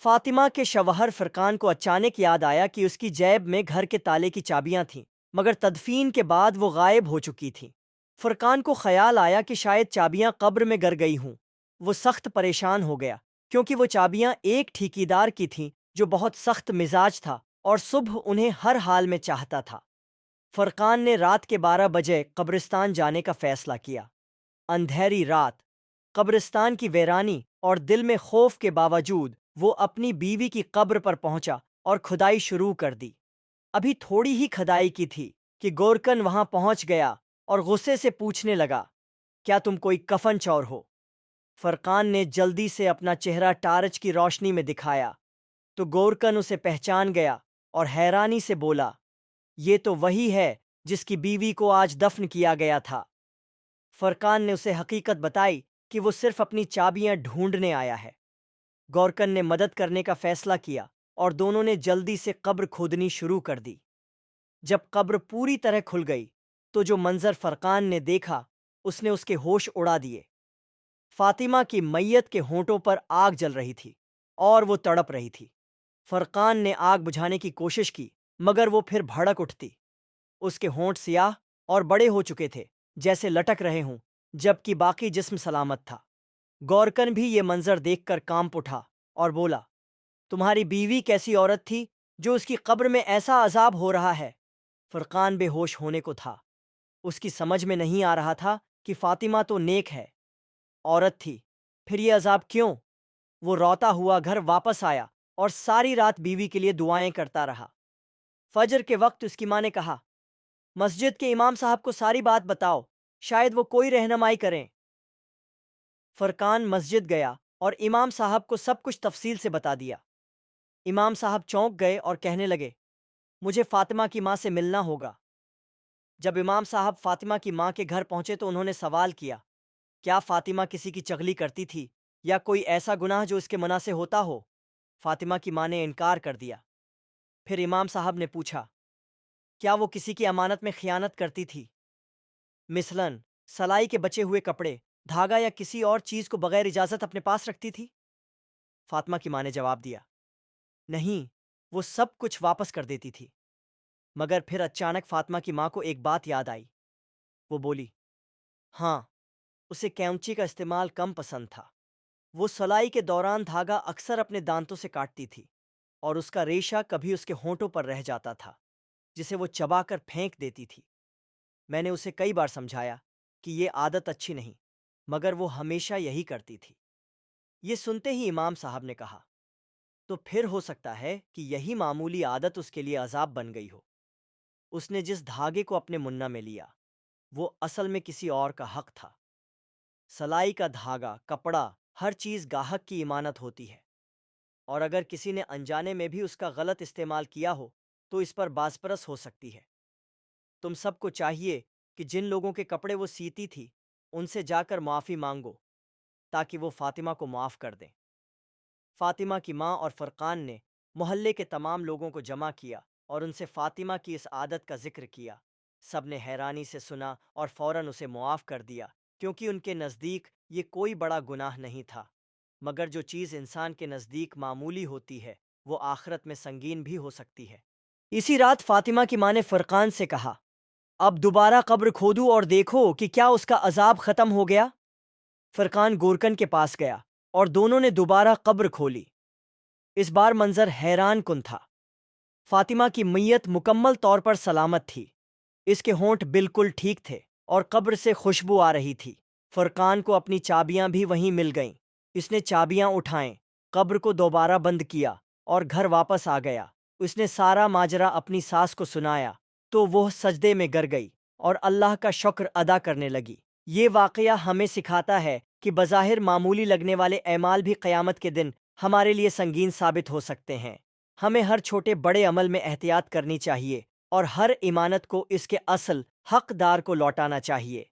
فاطمہ کے شوہر فرقان کو اچانک یاد آیا کہ اس کی جیب میں گھر کے تالے کی چابیاں تھیں، مگر تدفین کے بعد وہ غائب ہو چکی تھیں۔ فرقان کو خیال آیا کہ شاید چابیاں قبر میں گر گئی ہوں۔ وہ سخت پریشان ہو گیا کیونکہ وہ چابیاں ایک ٹھیکیدار کی تھیں جو بہت سخت مزاج تھا اور صبح انہیں ہر حال میں چاہتا تھا۔ فرقان نے رات کے 12 بجے قبرستان جانے کا فیصلہ کیا۔ اندھیری رات، قبرستان کی ویرانی اور دل میں خوف کے باوجود وہ اپنی بیوی کی قبر پر پہنچا اور کھدائی شروع کر دی۔ ابھی تھوڑی ہی کھدائی کی تھی کہ گورکن وہاں پہنچ گیا اور غصے سے پوچھنے لگا، کیا تم کوئی کفن چور ہو؟ فرقان نے جلدی سے اپنا چہرہ ٹارچ کی روشنی میں دکھایا تو گورکن اسے پہچان گیا اور حیرانی سے بولا، یہ تو وہی ہے جس کی بیوی کو آج دفن کیا گیا تھا۔ فرقان نے اسے حقیقت بتائی کہ وہ صرف اپنی چابیاں ڈھونڈنے آیا ہے۔ گورکن نے مدد کرنے کا فیصلہ کیا اور دونوں نے جلدی سے قبر کھودنی شروع کر دی۔ جب قبر پوری طرح کھل گئی تو جو منظر فرقان نے دیکھا اس نے اس کے ہوش اڑا دیے۔ فاطمہ کی میت کے ہونٹوں پر آگ جل رہی تھی اور وہ تڑپ رہی تھی۔ فرقان نے آگ بجھانے کی کوشش کی مگر وہ پھر بھڑک اٹھتی۔ اس کے ہونٹ سیاہ اور بڑے ہو چکے تھے، جیسے لٹک رہے ہوں، جبکہ باقی جسم سلامت تھا۔ گورکن بھی یہ منظر دیکھ کر کانپ اٹھا اور بولا، تمہاری بیوی کیسی عورت تھی جو اس کی قبر میں ایسا عذاب ہو رہا ہے؟ فرقان بے ہوش ہونے کو تھا۔ اس کی سمجھ میں نہیں آ رہا تھا کہ فاطمہ تو نیک ہے، عورت تھی، پھر یہ عذاب کیوں؟ وہ روتا ہوا گھر واپس آیا اور ساری رات بیوی کے لیے دعائیں کرتا رہا۔ فجر کے وقت اس کی ماں نے کہا، مسجد کے امام صاحب کو ساری بات بتاؤ، شاید وہ کوئی رہنمائی کریں۔ فرقان مسجد گیا اور امام صاحب کو سب کچھ تفصیل سے بتا دیا۔ امام صاحب چونک گئے اور کہنے لگے، مجھے فاطمہ کی ماں سے ملنا ہوگا۔ جب امام صاحب فاطمہ کی ماں کے گھر پہنچے تو انہوں نے سوال کیا، کیا فاطمہ کسی کی چغلی کرتی تھی یا کوئی ایسا گناہ جو اس کے منع سے ہوتا ہو؟ فاطمہ کی ماں نے انکار کر دیا۔ پھر امام صاحب نے پوچھا، کیا وہ کسی کی امانت میں خیانت کرتی تھی؟ مثلاً سلائی کے بچے ہوئے کپڑے، دھاگا یا کسی اور چیز کو بغیر اجازت اپنے پاس رکھتی تھی؟ فاطمہ کی ماں نے جواب دیا، نہیں، وہ سب کچھ واپس کر دیتی تھی۔ مگر پھر اچانک فاطمہ کی ماں کو ایک بات یاد آئی۔ وہ بولی، ہاں، اسے کینچی کا استعمال کم پسند تھا۔ وہ سلائی کے دوران دھاگا اکثر اپنے دانتوں سے کاٹتی تھی اور اس کا ریشہ کبھی اس کے ہونٹوں پر رہ جاتا تھا جسے وہ چبا کر پھینک دیتی تھی۔ میں نے اسے کئی بار سمجھایا کہ یہ عادت اچھی نہیں، مگر وہ ہمیشہ یہی کرتی تھی۔ یہ سنتے ہی امام صاحب نے کہا، تو پھر ہو سکتا ہے کہ یہی معمولی عادت اس کے لیے عذاب بن گئی ہو۔ اس نے جس دھاگے کو اپنے منہ میں لیا وہ اصل میں کسی اور کا حق تھا۔ سلائی کا دھاگا، کپڑا، ہر چیز گاہک کی امانت ہوتی ہے، اور اگر کسی نے انجانے میں بھی اس کا غلط استعمال کیا ہو تو اس پر بازپرس ہو سکتی ہے۔ تم سب کو چاہیے کہ جن لوگوں کے کپڑے وہ سیتی تھی ان سے جا کر معافی مانگو تاکہ وہ فاطمہ کو معاف کر دیں۔ فاطمہ کی ماں اور فرقان نے محلے کے تمام لوگوں کو جمع کیا اور ان سے فاطمہ کی اس عادت کا ذکر کیا۔ سب نے حیرانی سے سنا اور فوراً اسے معاف کر دیا، کیونکہ ان کے نزدیک یہ کوئی بڑا گناہ نہیں تھا، مگر جو چیز انسان کے نزدیک معمولی ہوتی ہے وہ آخرت میں سنگین بھی ہو سکتی ہے۔ اسی رات فاطمہ کی ماں نے فرقان سے کہا، اب دوبارہ قبر کھودو اور دیکھو کہ کیا اس کا عذاب ختم ہو گیا۔ فرقان گورکن کے پاس گیا اور دونوں نے دوبارہ قبر کھولی۔ اس بار منظر حیران کن تھا۔ فاطمہ کی میت مکمل طور پر سلامت تھی، اس کے ہونٹ بالکل ٹھیک تھے اور قبر سے خوشبو آ رہی تھی۔ فرقان کو اپنی چابیاں بھی وہیں مل گئیں۔ اس نے چابیاں اٹھائیں، قبر کو دوبارہ بند کیا اور گھر واپس آ گیا۔ اس نے سارا ماجرا اپنی ساس کو سنایا تو وہ سجدے میں گر گئی اور اللہ کا شکر ادا کرنے لگی۔ یہ واقعہ ہمیں سکھاتا ہے کہ بظاہر معمولی لگنے والے اعمال بھی قیامت کے دن ہمارے لیے سنگین ثابت ہو سکتے ہیں۔ ہمیں ہر چھوٹے بڑے عمل میں احتیاط کرنی چاہیے اور ہر امانت کو اس کے اصل حقدار کو لوٹانا چاہیے۔